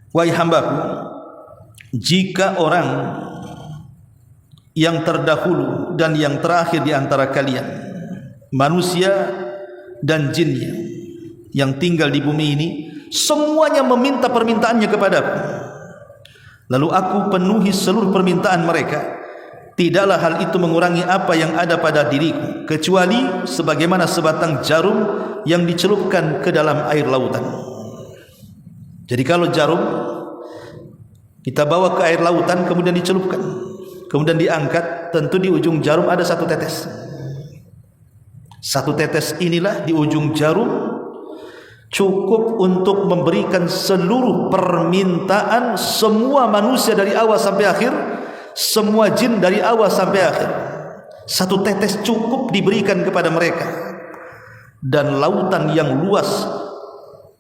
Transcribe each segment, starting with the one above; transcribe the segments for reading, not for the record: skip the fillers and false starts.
Wahai hambaku, jika orang yang terdahulu dan yang terakhir di antara kalian, manusia dan jinnya yang tinggal di bumi ini, semuanya meminta permintaannya kepadaku, lalu aku penuhi seluruh permintaan mereka, tidaklah hal itu mengurangi apa yang ada pada diriku, kecuali sebagaimana sebatang jarum yang dicelupkan ke dalam air lautan. Jadi kalau jarum kita bawa ke air lautan, kemudian dicelupkan, kemudian diangkat, tentu di ujung jarum ada satu tetes. Satu tetes inilah di ujung jarum cukup untuk memberikan seluruh permintaan semua manusia dari awal sampai akhir, semua jin dari awal sampai akhir. Satu tetes cukup diberikan kepada mereka. Dan lautan yang luas,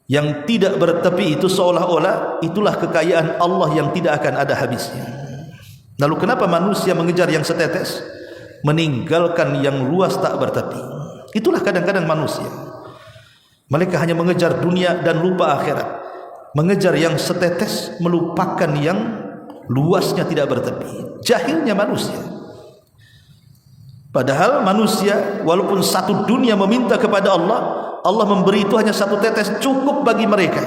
yang tidak bertepi itu seolah-olah itulah kekayaan Allah yang tidak akan ada habisnya. Lalu kenapa manusia mengejar yang setetes, meninggalkan yang luas tak bertepi? Itulah kadang-kadang manusia. Mereka hanya mengejar dunia dan lupa akhirat, mengejar yang setetes, melupakan yang luasnya tidak bertepi. Jahilnya manusia. Padahal manusia walaupun satu dunia meminta kepada Allah, Allah memberi itu hanya satu tetes, cukup bagi mereka.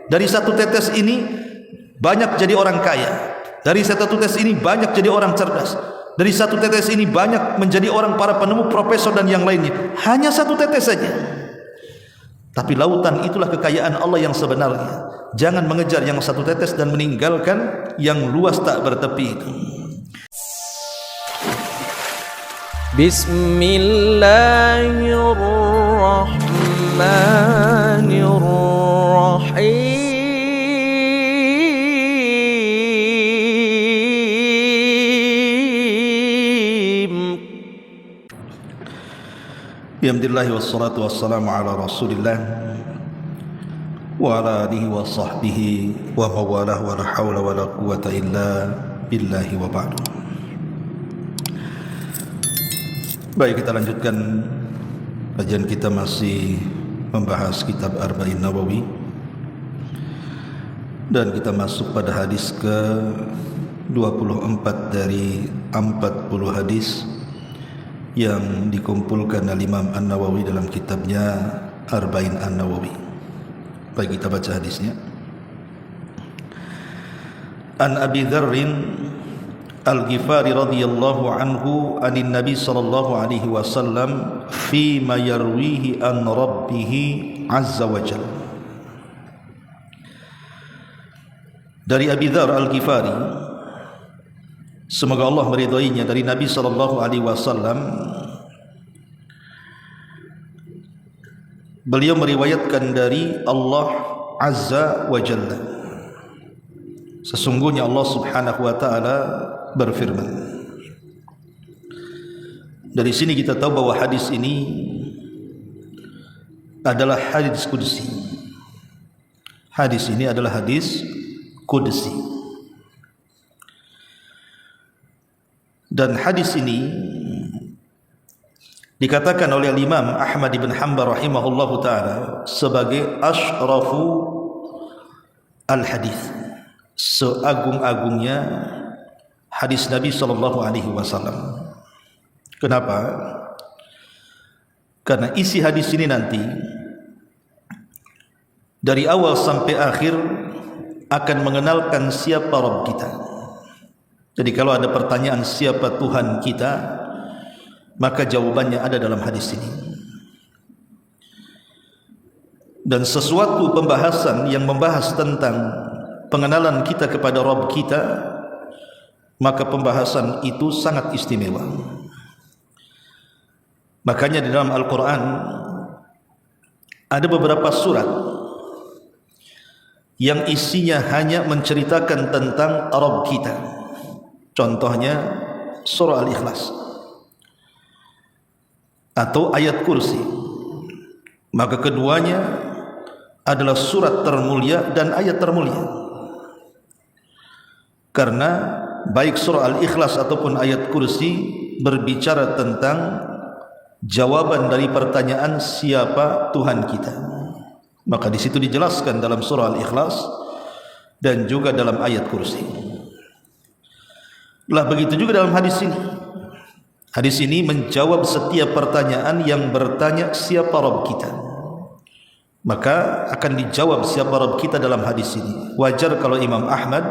Dari satu tetes ini banyak jadi orang kaya, dari satu tetes ini banyak jadi orang cerdas, dari satu tetes ini banyak menjadi orang para penemu, profesor dan yang lainnya. Hanya satu tetes saja. Tapi lautan itulah kekayaan Allah yang sebenarnya. Jangan mengejar yang satu tetes dan meninggalkan yang luas tak bertepi itu. Bismillahirrahmanirrahim. Alhamdulillah wassalatu wassalamu ala Rasulillah wa ala alihi wa sahbihi wa mawalah wa la hawla wa la quwata illa billahi wa ba'du. Baik, kita lanjutkan kajian kita, masih membahas kitab Arba'in Nawawi, dan kita masuk pada hadis ke 24 dari 40 hadis yang dikumpulkan oleh Imam An-Nawawi dalam kitabnya Arba'in An-Nawawi. Baik, kita baca hadisnya. An Abi Dzarrin Al-Ghifari radhiyallahu anhu anin Nabi sallallahu alaihi wasallam fi ma yarwihi an rabbih azza wa jalla. Dari Abi Dzar Al-Ghifari, semoga Allah meridainya, dari Nabi sallallahu alaihi wasallam, beliau meriwayatkan dari Allah azza wa jalla, sesungguhnya Allah subhanahu wa ta'ala berfirman. Dari sini kita tahu bahwa hadis ini adalah hadis qudsi. Hadis ini adalah hadis qudsi. Dan hadis ini dikatakan oleh Imam Ahmad bin Hanbal rahimahullahu taala sebagai asyrafu al-hadis, seagung-agungnya hadis Nabi sallallahu alaihi wasallam. Kenapa? Karena isi hadis ini nanti dari awal sampai akhir akan mengenalkan siapa Rabb kita. Jadi kalau ada pertanyaan siapa Tuhan kita, maka jawabannya ada dalam hadis ini. Dan sesuatu pembahasan yang membahas tentang pengenalan kita kepada Rabb kita, maka pembahasan itu sangat istimewa. Makanya di dalam Al-Quran ada beberapa surat yang isinya hanya menceritakan tentang Rabb kita. Contohnya surah Al-Ikhlas atau ayat kursi. Maka keduanya adalah surat termulia dan ayat termulia, karena baik surah Al-Ikhlas ataupun ayat kursi berbicara tentang jawaban dari pertanyaan siapa Tuhan kita. Maka di situ dijelaskan dalam surah Al-Ikhlas dan juga dalam ayat kursi. Lah begitu juga dalam hadis ini. Hadis ini menjawab setiap pertanyaan yang bertanya siapa Rabb kita. Maka akan dijawab siapa Rabb kita dalam hadis ini. Wajar kalau Imam Ahmad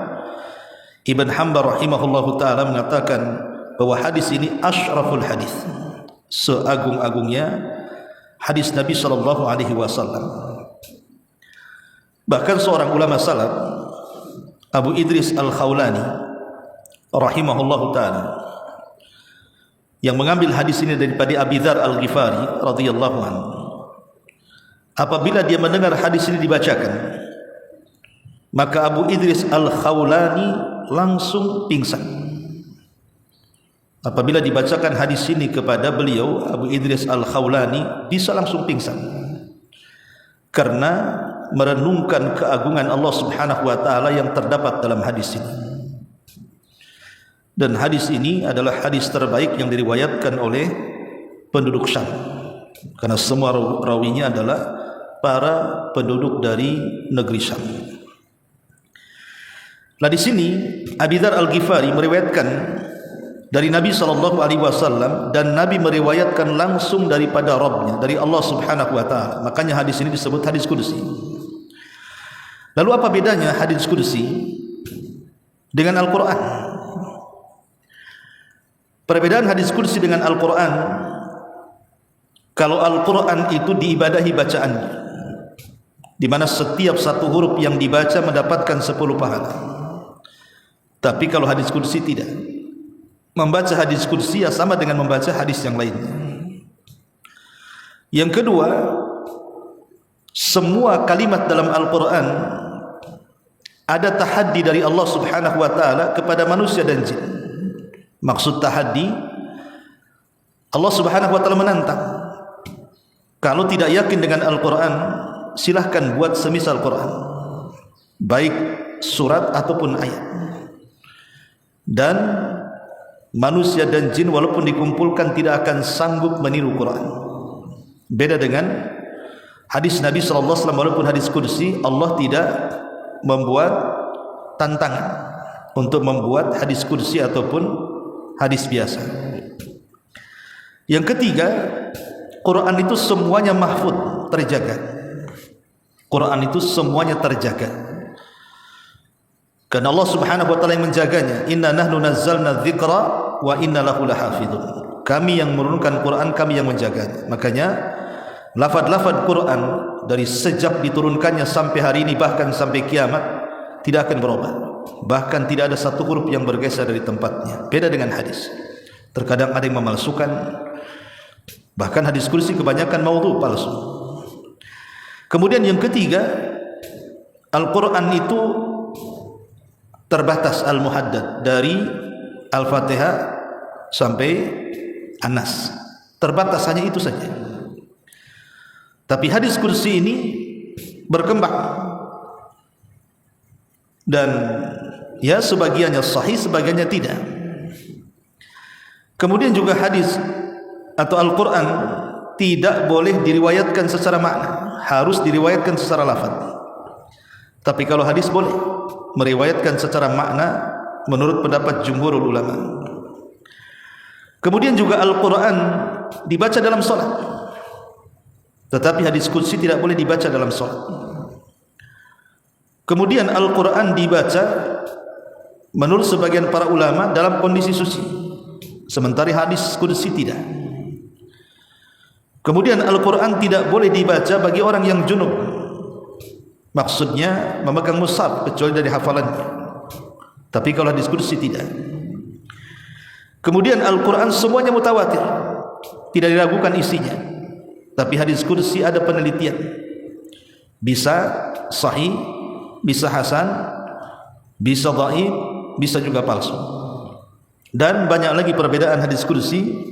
Ibn Hanbal rahimahullahu ta'ala mengatakan bahwa hadis ini asyraful hadis, seagung-agungnya hadis Nabi SAW. Bahkan seorang ulama salaf, Abu Idris Al-Khawlani rahimahullahu ta'ala, yang mengambil hadis ini daripada Abi Dzar Al-Ghifari radhiyallahu anhu, apabila dia mendengar hadis ini dibacakan, maka Abu Idris Al-Khawlani langsung pingsan. Apabila dibacakan hadis ini kepada beliau, Abu Idris Al-Khawlani bisa langsung pingsan karena merenungkan keagungan Allah Subhanahu wa taala yang terdapat dalam hadis ini. Dan hadis ini adalah hadis terbaik yang diriwayatkan oleh penduduk Syam, karena semua rawinya adalah para penduduk dari negeri Syam. Nah di sini Abi Dzar Al-Ghifari meriwayatkan dari Nabi SAW, dan Nabi meriwayatkan langsung daripada Rabbnya, dari Allah Subhanahu wa taala. Makanya hadis ini disebut hadis qudsi. Lalu apa bedanya hadis qudsi dengan Al-Quran? Perbedaan hadis qudsi dengan Al-Quran, kalau Al-Quran itu diibadahi bacaannya, di mana setiap satu huruf yang dibaca mendapatkan 10 pahala. Tapi kalau hadis qudsi tidak. Membaca hadis qudsi ya sama dengan membaca hadis yang lainnya. Yang kedua, semua kalimat dalam Al-Quran ada tahaddi dari Allah Subhanahu wa taala kepada manusia dan jin. Maksud tahaddi, Allah Subhanahu wa taala menantang. Kalau tidak yakin dengan Al-Quran, silahkan buat semisal Quran, baik surat ataupun ayat. Dan manusia dan jin walaupun dikumpulkan tidak akan sanggup meniru Quran. Beda dengan hadis Nabi SAW, walaupun hadis qudsi, Allah tidak membuat tantangan untuk membuat hadis qudsi ataupun hadis biasa. Yang ketiga, Quran itu semuanya mahfud, terjaga. Quran itu semuanya terjaga, karena Allah Subhanahu wa taala yang menjaganya. Inna nahnu nazzalna dzikra wa inna lahu lahafidun. Kami yang menurunkan Quran, kami yang menjaganya. Makanya lafaz-lafaz Quran dari sejak diturunkannya sampai hari ini, bahkan sampai kiamat, tidak akan berubah. Bahkan tidak ada satu huruf yang bergeser dari tempatnya. Beda dengan hadis. Terkadang ada yang memalsukan. Bahkan hadis qudsi kebanyakan maudhu, palsu. Kemudian yang ketiga, Al-Quran itu terbatas al-muhaddad, dari Al-Fatihah sampai An-Nas. Terbatas hanya itu saja. Tapi hadis qudsi ini berkembang, dan ya sebagiannya sahih, sebagiannya tidak. Kemudian juga hadis atau Al-Quran tidak boleh diriwayatkan secara makna, harus diriwayatkan secara lafaz. Tapi kalau hadis boleh meriwayatkan secara makna menurut pendapat jumhurul ulama. Kemudian juga Al-Quran dibaca dalam salat, tetapi hadis qudsi tidak boleh dibaca dalam salat. Kemudian Al-Quran dibaca menurut sebagian para ulama dalam kondisi suci, sementara hadis qudsi tidak. Kemudian Al-Quran tidak boleh dibaca bagi orang yang junub, maksudnya memegang mushaf, kecuali dari hafalannya. Tapi kalau hadis qudsi tidak. Kemudian Al-Quran semuanya mutawatir, tidak diragukan isinya. Tapi hadis qudsi ada penelitian, bisa sahih, bisa hasan, bisa dhaif, bisa juga palsu. Dan banyak lagi perbedaan hadis qudsi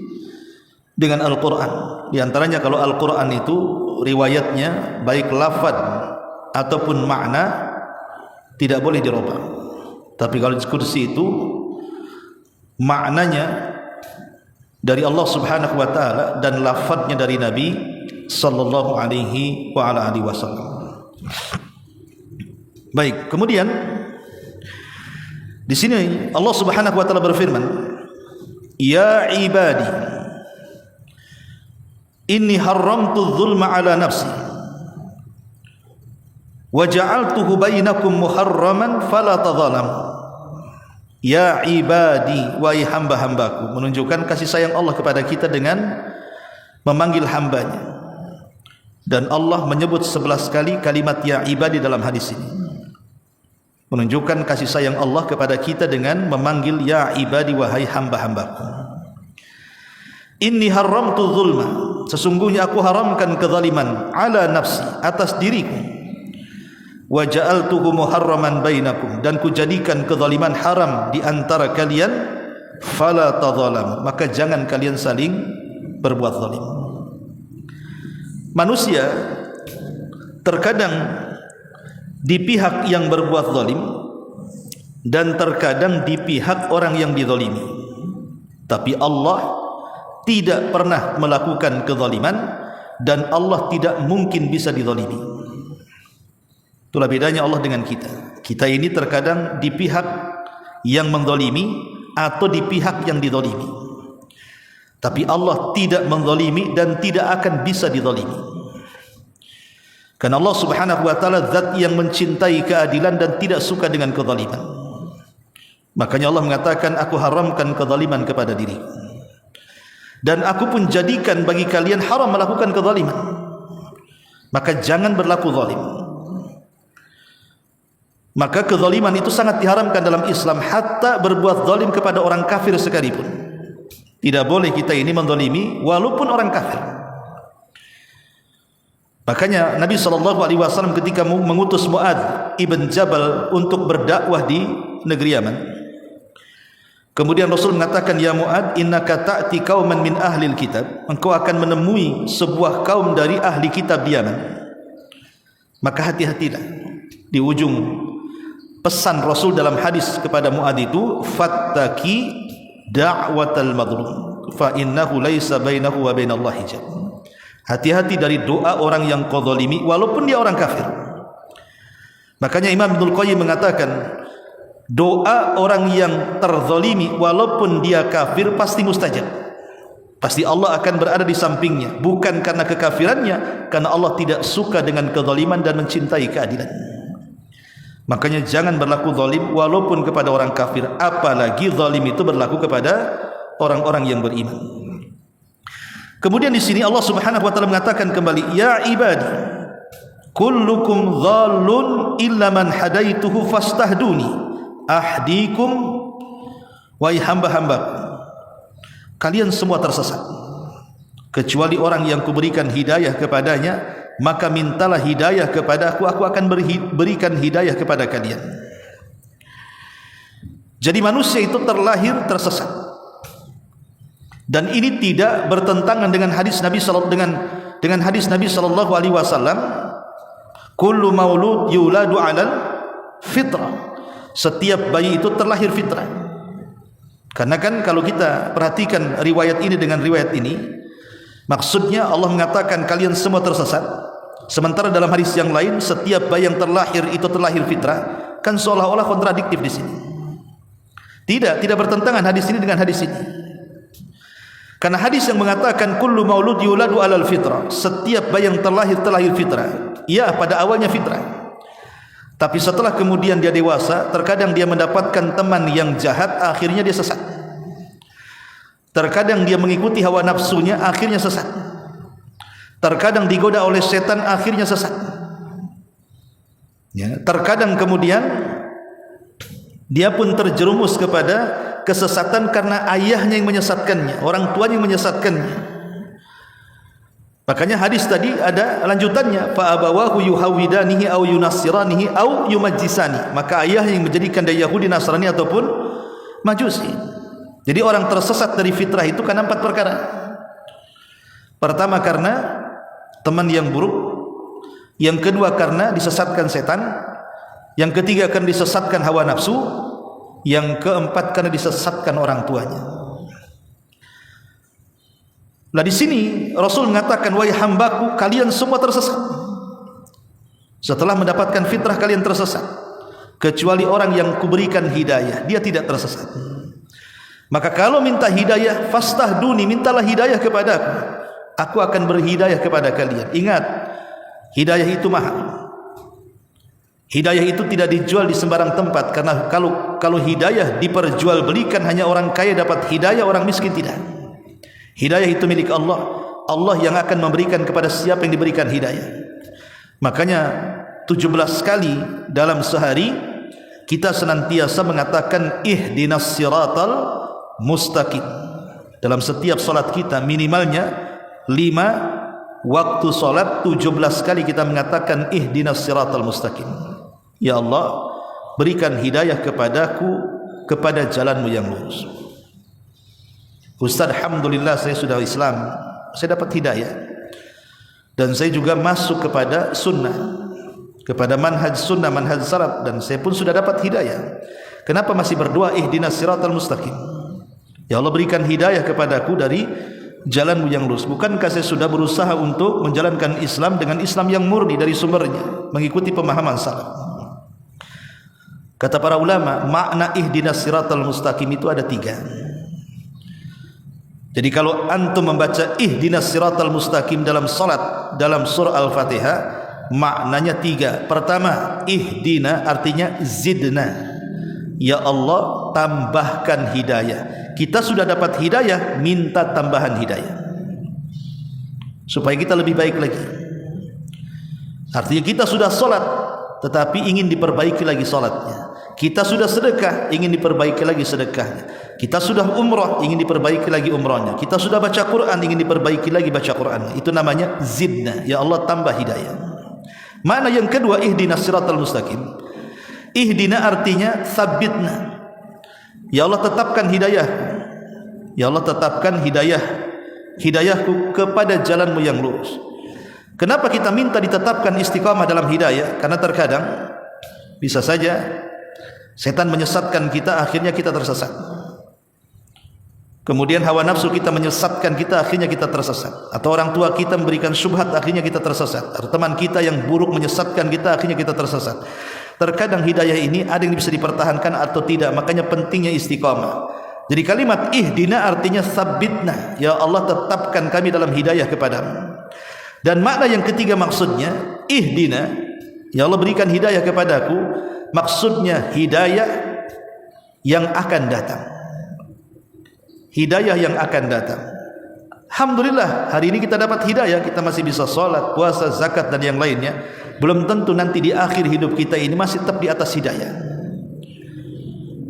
dengan Al-Quran. Di antaranya kalau Al-Quran itu riwayatnya baik lafaz ataupun makna tidak boleh dirubah. Tapi kalau hadis qudsi itu maknanya dari Allah Subhanahu wa taala dan lafaznya dari Nabi sallallahu alaihi wa ala alihi wasallam. Baik, kemudian Di sini Allah Subhanahu wa taala berfirman, "Ya ibadi, inni haramtu dzulma ala nafsi wa ja'altuhu bainakum muharraman fala tadhalamu." Ya ibadi, wahai hamba-hambaku, menunjukkan kasih sayang Allah kepada kita dengan memanggil hambanya. Dan Allah menyebut 11 kali kalimat ya ibadi dalam hadis ini, menunjukkan kasih sayang Allah kepada kita dengan memanggil ya ibadi, wahai hamba-hambaku. Inni haramtu zulma, sesungguhnya aku haramkan kezaliman, ala nafsi, atas diriku. Wa ja'altuhu muharraman bainakum, dan kujadikan kezaliman haram di antara kalian. Fala tadhalam, maka jangan kalian saling berbuat zalim. Manusia terkadang di pihak yang berbuat zalim dan terkadang di pihak orang yang dizalimi. Tapi Allah tidak pernah melakukan kezaliman dan Allah tidak mungkin bisa dizalimi. Itulah bedanya Allah dengan kita. Kita ini terkadang di pihak yang menzalimi atau di pihak yang dizalimi. Tapi Allah tidak menzalimi dan tidak akan bisa dizalimi. Karena Allah Subhanahu wa taala zat yang mencintai keadilan dan tidak suka dengan kezaliman. Makanya Allah mengatakan, aku haramkan kezaliman kepada diriku. Dan aku pun jadikan bagi kalian haram melakukan kezaliman. Maka jangan berlaku zalim. Maka kezaliman itu sangat diharamkan dalam Islam, hatta berbuat zalim kepada orang kafir sekalipun. Tidak boleh kita ini menzalimi walaupun orang kafir. Makanya Nabi SAW ketika mengutus Mu'adz ibn Jabal untuk berdakwah di negeri Yaman, kemudian Rasul mengatakan, ya Mu'adz, innaka ta'ti qauman min ahlil kitab, engkau akan menemui sebuah kaum dari ahli kitab di Yaman. Maka hati-hatilah. Di ujung pesan Rasul dalam hadis kepada Mu'adz itu, fattaki da'watal madlum fa innahu laisa bainahu wa bainallahi hijab. Hati-hati dari doa orang yang kau zalimi walaupun dia orang kafir. Makanya Imam Ibnul Qayyim mengatakan, doa orang yang terzalimi walaupun dia kafir pasti mustajab. Pasti Allah akan berada di sampingnya, bukan karena kekafirannya, karena Allah tidak suka dengan kezaliman dan mencintai keadilan. Makanya jangan berlaku zalim walaupun kepada orang kafir, apalagi zalim itu berlaku kepada orang-orang yang beriman. Kemudian di sini Allah Subhanahu wa taala mengatakan kembali, ya ibadi, kullukum dhallun illa man hadaituhu fastahduni ahdikum, wahai hamba-hambaku, kalian semua tersesat kecuali orang yang kuberikan hidayah kepadanya, maka mintalah hidayah kepada aku akan berikan hidayah kepada kalian. Jadi manusia itu terlahir tersesat. Dan ini tidak bertentangan dengan hadis Nabi dengan hadis Nabi sallallahu alaihi wasallam, kullu maulud yuladu 'alal fitrah. Setiap bayi itu terlahir fitrah. Karena kan kalau kita perhatikan riwayat ini dengan riwayat ini, maksudnya Allah mengatakan kalian semua tersesat, sementara dalam hadis yang lain setiap bayi yang terlahir itu terlahir fitrah. Kan seolah-olah kontradiktif di sini. Tidak bertentangan hadis ini dengan hadis ini. Karena hadis yang mengatakan kullu maulud yuladu 'alal fitrah, setiap bayi yang terlahir fitrah. Ya, pada awalnya fitrah. Tapi setelah kemudian dia dewasa, terkadang dia mendapatkan teman yang jahat, akhirnya dia sesat. Terkadang dia mengikuti hawa nafsunya, akhirnya sesat. Terkadang digoda oleh setan, akhirnya sesat. Ya, terkadang kemudian dia pun terjerumus kepada kesesatan karena ayahnya yang menyesatkannya, orang tuanya yang menyesatkannya. Makanya hadis tadi ada lanjutannya, fa abawahu yuhawidanihi au yunassiranihi au yumajjisani, maka ayah yang menjadikan dia Yahudi, Nasrani ataupun Majusi. Jadi orang tersesat dari fitrah itu karena 4 perkara. Pertama karena teman yang buruk, yang kedua karena disesatkan setan, yang ketiga karena disesatkan hawa nafsu, yang keempat karena disesatkan orang tuanya. Nah di sini Rasul mengatakan, wahai hambaku, kalian semua tersesat. Setelah mendapatkan fitrah kalian tersesat. kecuali orang yang kuberikan hidayah, dia tidak tersesat. Maka kalau minta hidayah, fastahduni, mintalah hidayah kepadaku, aku akan berhidayah kepada kalian. Ingat, hidayah itu mahal. Hidayah itu tidak dijual di sembarang tempat, karena kalau hidayah diperjualbelikan, hanya orang kaya dapat hidayah, orang miskin tidak. Hidayah itu milik Allah. Allah yang akan memberikan kepada siapa yang diberikan hidayah. Makanya 17 kali dalam sehari kita senantiasa mengatakan ihdinas siratal mustaqim. Dalam setiap salat kita minimalnya 5 waktu salat 17 kali kita mengatakan ihdinas siratal mustaqim. Ya Allah, berikan hidayah kepadaku kepada jalanmu yang lurus. Ustaz, alhamdulillah saya sudah Islam, saya dapat hidayah, dan saya juga masuk kepada sunnah, kepada manhaj sunnah, manhaj salaf, dan saya pun sudah dapat hidayah. Kenapa masih berdoa ihdinas siratal mustaqim? Ya Allah, berikan hidayah kepadaku dari jalanmu yang lurus. Bukankah saya sudah berusaha untuk menjalankan Islam dengan Islam yang murni dari sumbernya, mengikuti pemahaman salaf? Kata para ulama, makna ihdinas siratal mustaqim itu ada 3. Jadi kalau antum membaca ihdinas siratal mustaqim dalam salat, dalam surah Al-Fatihah, maknanya 3. Pertama, ihdina artinya zidna. Ya Allah, tambahkan hidayah. Kita sudah dapat hidayah, minta tambahan hidayah supaya kita lebih baik lagi. Artinya kita sudah salat, tetapi ingin diperbaiki lagi salatnya. Kita sudah sedekah, ingin diperbaiki lagi sedekahnya. Kita sudah umrah, ingin diperbaiki lagi umrahnya. Kita sudah baca Quran, ingin diperbaiki lagi baca Qurannya. Itu namanya zidna. Ya Allah, tambah hidayah. Mana yang kedua, ihdinas siratal mustaqim. Ihdina artinya sabitna. Ya Allah, tetapkan hidayah. Ya Allah, tetapkan hidayahku kepada jalanmu yang lurus. Kenapa kita minta ditetapkan istiqamah dalam hidayah? Karena terkadang bisa saja setan menyesatkan kita, akhirnya kita tersesat. Kemudian hawa nafsu kita menyesatkan kita, akhirnya kita tersesat. Atau orang tua kita memberikan syubhat, akhirnya kita tersesat. Atau teman kita yang buruk menyesatkan kita, akhirnya kita tersesat. Terkadang hidayah ini ada yang bisa dipertahankan atau tidak. Makanya pentingnya istiqamah. Jadi kalimat ihdina artinya sabitna. Ya Allah, tetapkan kami dalam hidayah kepadamu. Dan makna yang ketiga maksudnya ihdina, ya Allah, berikan hidayah kepadaku. Maksudnya hidayah yang akan datang. Hidayah yang akan datang. Alhamdulillah, hari ini kita dapat hidayah, kita masih bisa sholat, puasa, zakat, dan yang lainnya. Belum tentu nanti di akhir hidup kita ini masih tetap di atas hidayah.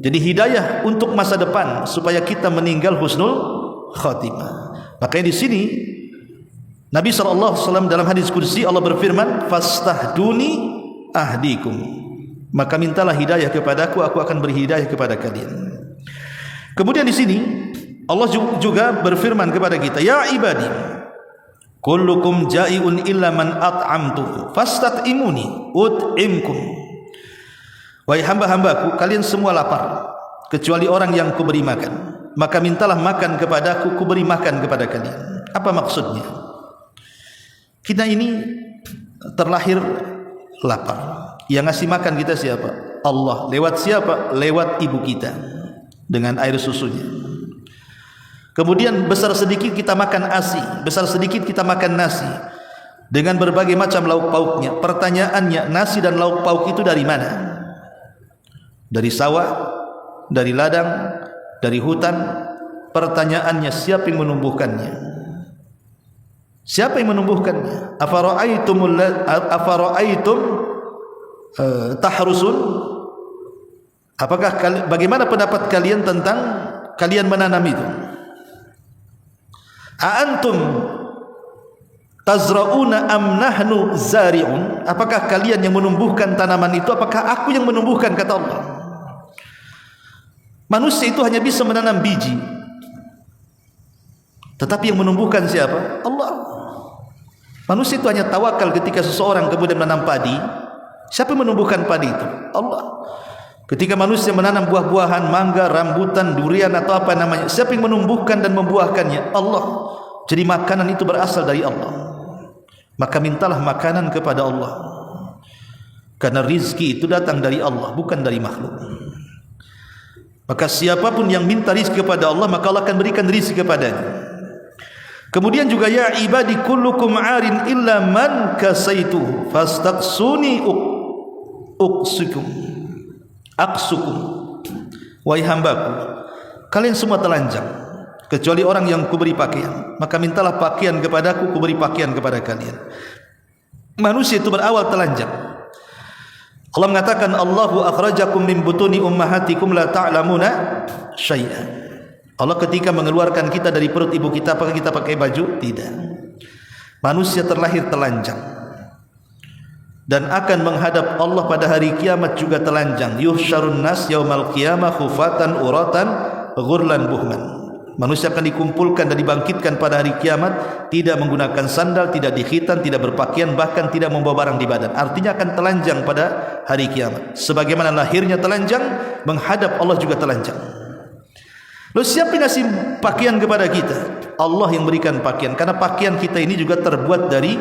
Jadi hidayah untuk masa depan, supaya kita meninggal husnul khatimah. Makanya di sini Nabi SAW dalam hadis qudsi Allah berfirman, fastahduni ahdikum. Maka mintalah hidayah kepadaku, aku akan beri hidayah kepada kalian. Kemudian di sini Allah juga berfirman kepada kita, ya ibadi, kullukum ja'iun illa man at'amtuhu fastat'imuni ut'imkum. Wahai hamba-hambaku, kalian semua lapar kecuali orang yang kuberi makan. Maka mintalah makan kepadaku, kuberi makan kepada kalian. Apa maksudnya? Kita ini terlahir lapar. Yang ngasih makan kita siapa? Allah. Lewat siapa? Lewat ibu kita dengan air susunya. Kemudian besar sedikit kita makan ASI, besar sedikit kita makan nasi dengan berbagai macam lauk pauknya. Pertanyaannya, nasi dan lauk pauk itu dari mana? Dari sawah, dari ladang, dari hutan. Pertanyaannya, siapa yang menumbuhkannya? Siapa yang menumbuhkannya? Afara'aitum tahrusun? Apakah bagaimana pendapat kalian tentang kalian menanam itu? Aantum tazra'una am nahnu zari'un? Apakah kalian yang menumbuhkan tanaman itu? Apakah aku yang menumbuhkan? Kata Allah. Manusia itu hanya bisa menanam biji, tetapi yang menumbuhkan siapa? Allah. Manusia itu hanya tawakal ketika seseorang kemudian menanam padi. Siapa yang menumbuhkan padi itu? Allah. Ketika manusia menanam buah-buahan, mangga, rambutan, durian atau apa namanya, siapa yang menumbuhkan dan membuahkannya? Allah. Jadi makanan itu berasal dari Allah. Maka mintalah makanan kepada Allah. Karena rizki itu datang dari Allah, bukan dari makhluk. Maka siapapun yang minta rizki kepada Allah, maka Allah akan berikan rizki kepadanya. Kemudian juga ya ibadi kullukum arin illa man kasaitu fastaqsuni aksukum. Wahai hambaku, kalian semua telanjang kecuali orang yang kuberi pakaian, maka mintalah pakaian kepadaku, kuberi pakaian kepada kalian. Manusia itu berawal telanjang. Allah mengatakan Allahu akhrajakum min butuni ummahatikum la ta'lamuna syai'an. Allah ketika mengeluarkan kita dari perut ibu kita, apakah kita pakai baju? Tidak. Manusia terlahir telanjang dan akan menghadap Allah pada hari kiamat juga telanjang. Yuhsyarun nas yaumal qiyamah khufatan uratan ghurlan buhman. Manusia akan dikumpulkan dan dibangkitkan pada hari kiamat tidak menggunakan sandal, tidak dikhitan, tidak berpakaian, bahkan tidak membawa barang di badan. Artinya akan telanjang pada hari kiamat. Sebagaimana lahirnya telanjang, menghadap Allah juga telanjang. Lalu siapa yang ngasih pakaian kepada kita? Allah yang berikan pakaian. Karena pakaian kita ini juga terbuat dari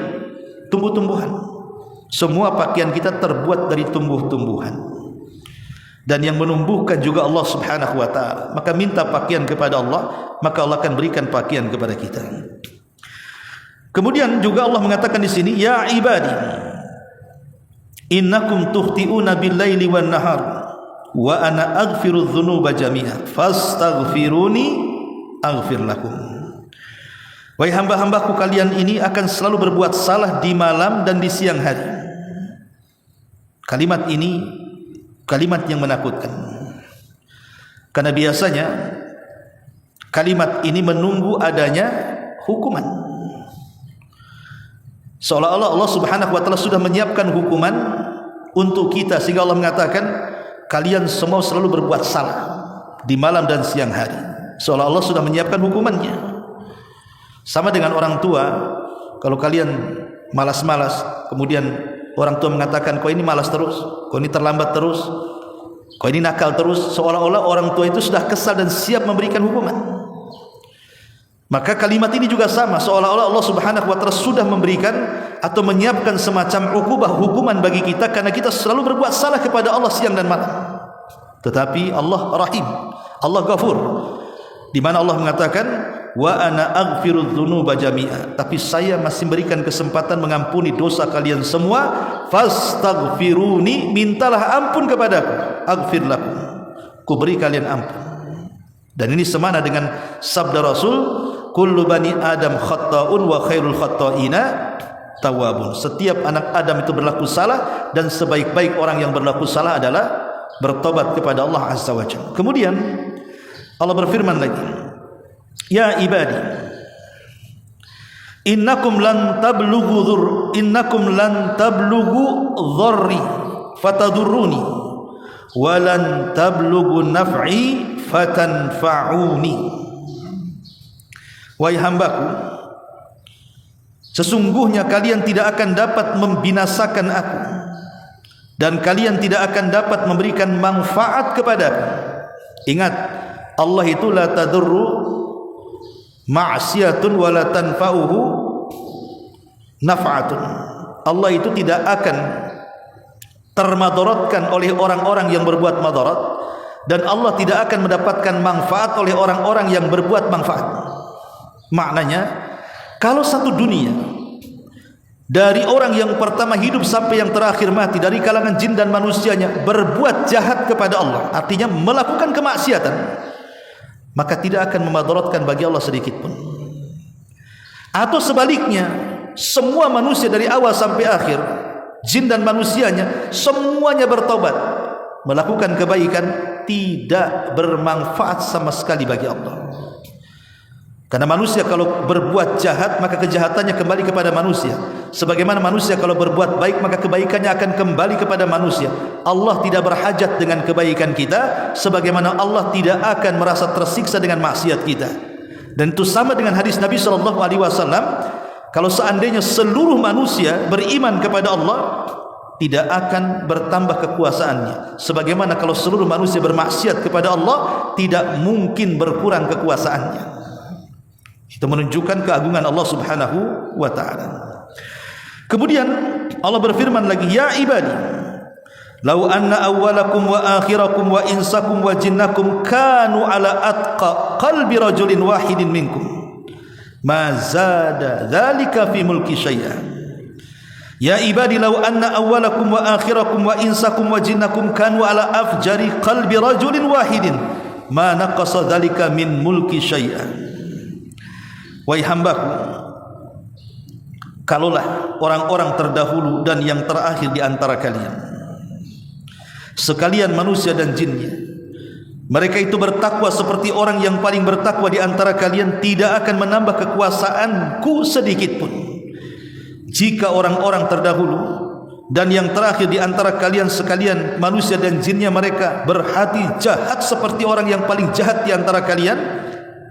tumbuh-tumbuhan. Semua pakaian kita terbuat dari tumbuh-tumbuhan. Dan yang menumbuhkan juga Allah subhanahu wa ta'ala. Maka minta pakaian kepada Allah, maka Allah akan berikan pakaian kepada kita. Kemudian juga Allah mengatakan di sini, ya ibadi, innakum tuhti'una bil-laili wan nahar, wa ana aghfiru dzunuba jami'a fastaghfiruni aghfir lakum. Wahai hamba-hambaku, kalian ini akan selalu berbuat salah di malam dan di siang hari. Kalimat ini kalimat yang menakutkan, karena biasanya kalimat ini menunggu adanya hukuman, seolah-olah Allah subhanahu wa ta'ala sudah menyiapkan hukuman untuk kita, sehingga Allah mengatakan kalian semua selalu berbuat salah di malam dan siang hari, seolah Allah sudah menyiapkan hukumannya. Sama dengan orang tua, kalau kalian malas-malas, kemudian orang tua mengatakan kau ini malas terus, kau ini terlambat terus, kau ini nakal terus, seolah-olah orang tua itu sudah kesal dan siap memberikan hukuman. Maka kalimat ini juga sama, seolah-olah Allah subhanahu wa ta'ala sudah memberikan atau menyiapkan semacam hukuman bagi kita karena kita selalu berbuat salah kepada Allah siang dan malam. Tetapi Allah Rahim, Allah Ghafur, di mana Allah mengatakan wa ana aghfiru dzunuba jami'a, tapi saya masih berikan kesempatan mengampuni dosa kalian semua. Fastaghfiruni, mintalah ampun kepadaku, aghfir lakum, ku beri kalian ampun. Dan ini semana dengan sabda Rasul, kullu bani adam khata'un wa khairul khata'ina tawabun. Setiap anak Adam itu berlaku salah, dan sebaik-baik orang yang berlaku salah adalah bertobat kepada Allah azza wa jalla. Kemudian Allah berfirman lagi, ya ibadi, innakum lan tablughu dhurri fatadurruni wa lan tablughu naf'i fatanfa'uni. Wahai hambaku, sesungguhnya kalian tidak akan dapat membinasakan aku, dan kalian tidak akan dapat memberikan manfaat kepadaku. Ingat, Allah itu la tadurru ma'siyatun wa la tanfa'uhu naf'atun. Allah itu tidak akan termadaratkan oleh orang-orang yang berbuat madarat, dan Allah tidak akan mendapatkan manfaat oleh orang-orang yang berbuat manfaat. Maknanya, kalau satu dunia dari orang yang pertama hidup sampai yang terakhir mati dari kalangan jin dan manusianya berbuat jahat kepada Allah, artinya melakukan kemaksiatan, maka tidak akan memadaratkan bagi Allah sedikit pun. Atau sebaliknya, semua manusia dari awal sampai akhir, jin dan manusianya, semuanya bertobat, melakukan kebaikan, tidak bermanfaat sama sekali bagi Allah. Karena manusia kalau berbuat jahat, maka kejahatannya kembali kepada manusia. Sebagaimana manusia kalau berbuat baik, maka kebaikannya akan kembali kepada manusia. Allah tidak berhajat dengan kebaikan kita, sebagaimana Allah tidak akan merasa tersiksa dengan maksiat kita. Dan itu sama dengan hadis Nabi SAW, kalau seandainya seluruh manusia beriman kepada Allah, tidak akan bertambah kekuasaannya. Sebagaimana kalau seluruh manusia bermaksiat kepada Allah, tidak mungkin berkurang kekuasaannya. Itu menunjukkan keagungan Allah subhanahu wa ta'ala. Kemudian Allah berfirman lagi, ya ibadi, Lau anna awwalakum wa akhirakum wa insakum wa jinnakum kanu ala atqa qalbi rajulin wahidin minkum ma zada dzalika fi mulki syai'an. Ya ibadi lau anna awwalakum wa akhirakum wa insakum wa jinnakum kanu ala afjari qalbi rajulin wahidin ma naqasa dzalika min mulki syai'an. Wahai hambaku, kalaulah orang-orang terdahulu dan yang terakhir di antara kalian, sekalian manusia dan jinnya, mereka itu bertakwa seperti orang yang paling bertakwa di antara kalian, tidak akan menambah kekuasaanku sedikit pun. Jika orang-orang terdahulu dan yang terakhir di antara kalian sekalian manusia dan jinnya mereka berhati jahat seperti orang yang paling jahat di antara kalian,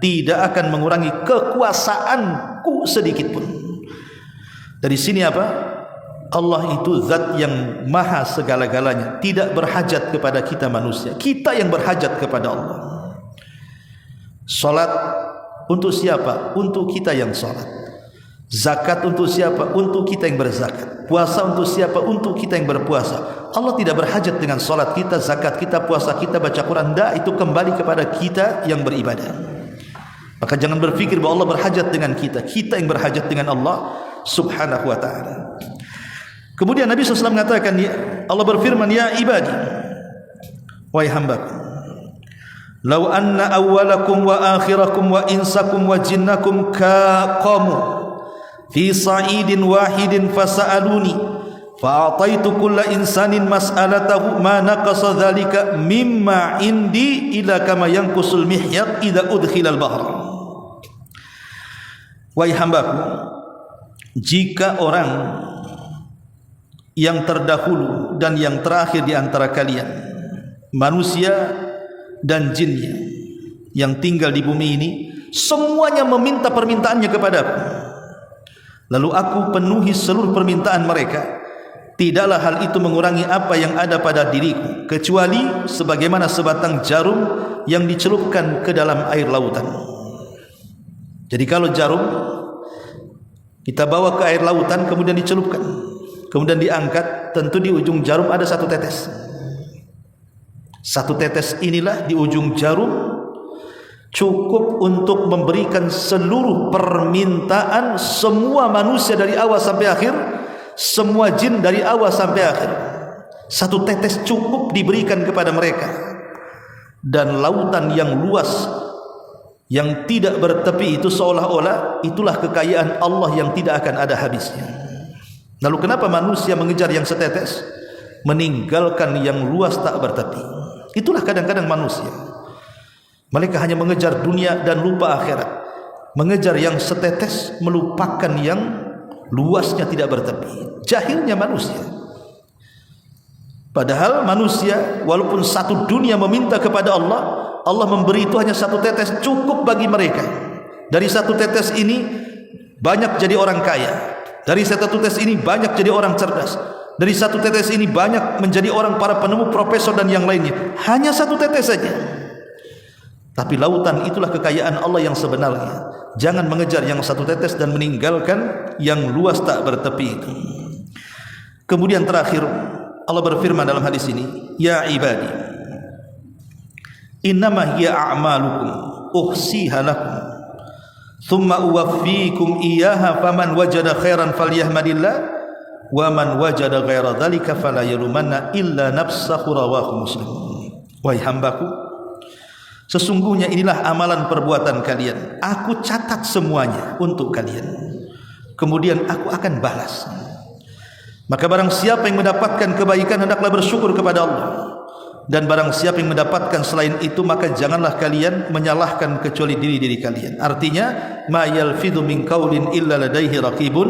tidak akan mengurangi kekuasaanku sedikit pun. Dari sini apa? Allah itu zat yang maha segala-galanya, tidak berhajat kepada kita manusia, kita yang berhajat kepada Allah. Salat untuk siapa? Untuk kita yang salat. Zakat untuk siapa? Untuk kita yang berzakat. Puasa untuk siapa? Untuk kita yang berpuasa. Allah tidak berhajat dengan salat kita, zakat kita, puasa kita, baca Quran. Tidak, itu kembali kepada kita yang beribadah. Maka jangan berfikir bahwa Allah berhajat dengan kita, kita yang berhajat dengan Allah subhanahu wa ta'ala. Kemudian Nabi SAW mengatakan, Allah berfirman, ya ibadi, wahai hambaku, lau anna awwalakum wa akhirakum wa insakum wa jinnakum qamu fi sa'idin wahidin fasa'aluni fa'ataitu kulla insanin mas'alatahu ma naqasa dhalika mimma indi ila kama yanqusul mihyat idza udkhilal bahr. Wahai hambaku, jika orang yang terdahulu dan yang terakhir di antara kalian, manusia dan jinnya yang tinggal di bumi ini, semuanya meminta permintaannya kepadaku, lalu aku penuhi seluruh permintaan mereka, tidaklah hal itu mengurangi apa yang ada pada diriku, kecuali sebagaimana sebatang jarum yang dicelupkan ke dalam air lautan. Jadi kalau jarum kita bawa ke air lautan, kemudian dicelupkan, kemudian diangkat, tentu di ujung jarum ada satu tetes. Satu tetes inilah di ujung jarum cukup untuk memberikan seluruh permintaan semua manusia dari awal sampai akhir, semua jin dari awal sampai akhir. Satu tetes cukup diberikan kepada mereka. Dan lautan yang luas, yang tidak bertepi itu seolah-olah itulah kekayaan Allah yang tidak akan ada habisnya. Lalu kenapa manusia mengejar yang setetes, meninggalkan yang luas tak bertepi? Itulah kadang-kadang manusia. Mereka hanya mengejar dunia dan lupa akhirat, mengejar yang setetes, melupakan yang luasnya tidak bertepi. Jahilnya manusia. Padahal manusia walaupun satu dunia meminta kepada Allah, Allah memberi itu hanya satu tetes, cukup bagi mereka. Dari satu tetes ini banyak jadi orang kaya, dari satu tetes ini banyak jadi orang cerdas, dari satu tetes ini banyak menjadi orang para penemu, profesor dan yang lainnya. Hanya satu tetes saja. Tapi lautan itulah kekayaan Allah yang sebenarnya. Jangan mengejar yang satu tetes dan meninggalkan yang luas tak bertepi itu. Kemudian terakhir Allah berfirman dalam hadis ini, ya ibadi, innama hiya a'malukum uhsiha lakum thumma uwaffikum iyyaha faman wajada khairan falyahmadillah wa man wajada ghaira dzalika fala yalumanna illa nafsahu, rawahu Muslim. Wahai hambaku, sesungguhnya inilah amalan perbuatan kalian, aku catat semuanya untuk kalian, kemudian aku akan balas. Maka barang siapa yang mendapatkan kebaikan, hendaklah bersyukur kepada Allah. Dan barang siapa yang mendapatkan selain itu, maka janganlah kalian menyalahkan kecuali diri-diri kalian. Artinya, ma yalfidhu min qaulin illa ladaihi raqibun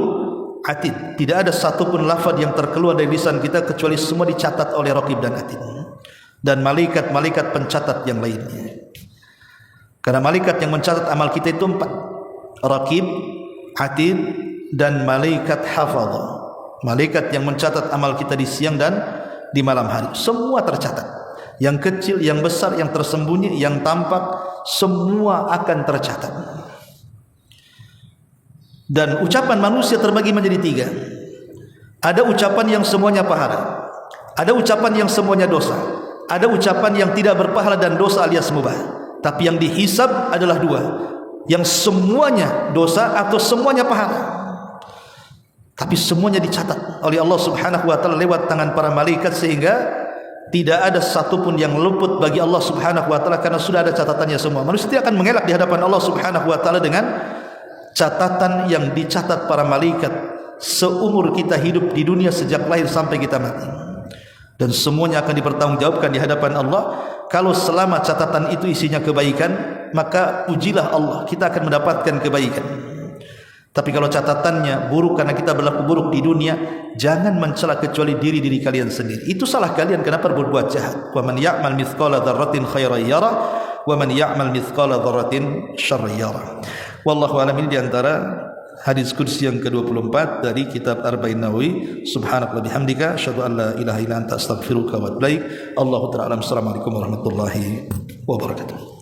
atid. Tidak ada satupun lafaz yang terkeluar dari lisan kita kecuali semua dicatat oleh raqib dan atid, dan malaikat-malaikat pencatat yang lainnya. Karena malaikat yang mencatat amal kita itu 4: raqib, atid, dan malaikat hafadh. Malaikat yang mencatat amal kita di siang dan di malam hari. Semua tercatat. Yang kecil, yang besar, yang tersembunyi, yang tampak, semua akan tercatat. Dan ucapan manusia terbagi menjadi 3. Ada ucapan yang semuanya pahala. Ada ucapan yang semuanya dosa, ada ucapan yang tidak berpahala dan dosa alias mubah. Tapi yang dihisab adalah dua, yang semuanya dosa atau semuanya pahala. Tapi semuanya dicatat oleh Allah Subhanahu wa taala lewat tangan para malaikat, sehingga tidak ada satupun yang luput bagi Allah Subhanahu wa taala, karena sudah ada catatannya semua. Manusia tidak akan mengelak di hadapan Allah Subhanahu wa taala dengan catatan yang dicatat para malaikat seumur kita hidup di dunia, sejak lahir sampai kita mati. Dan semuanya akan dipertanggungjawabkan di hadapan Allah. Kalau selama catatan itu isinya kebaikan, maka pujilah Allah, kita akan mendapatkan kebaikan. Tapi kalau catatannya buruk karena kita berlaku buruk di dunia, jangan mencela kecuali diri kalian sendiri. Itu salah kalian kenapa berbuat jahat. Wa man ya'mal mithqala dzarratin khairan yara wa man ya'mal mithqala dzarratin syarran yara. Wallahu a'lam. Ini di antara hadis qudsi yang ke-24 dari kitab Arba'in Nawawi. Subhanallah bihamdika asyhadu an la ilaha illa anta astaghfiruka wa atubu ilaik. Allahu ta'ala. Assalamualaikum warahmatullahi wabarakatuh.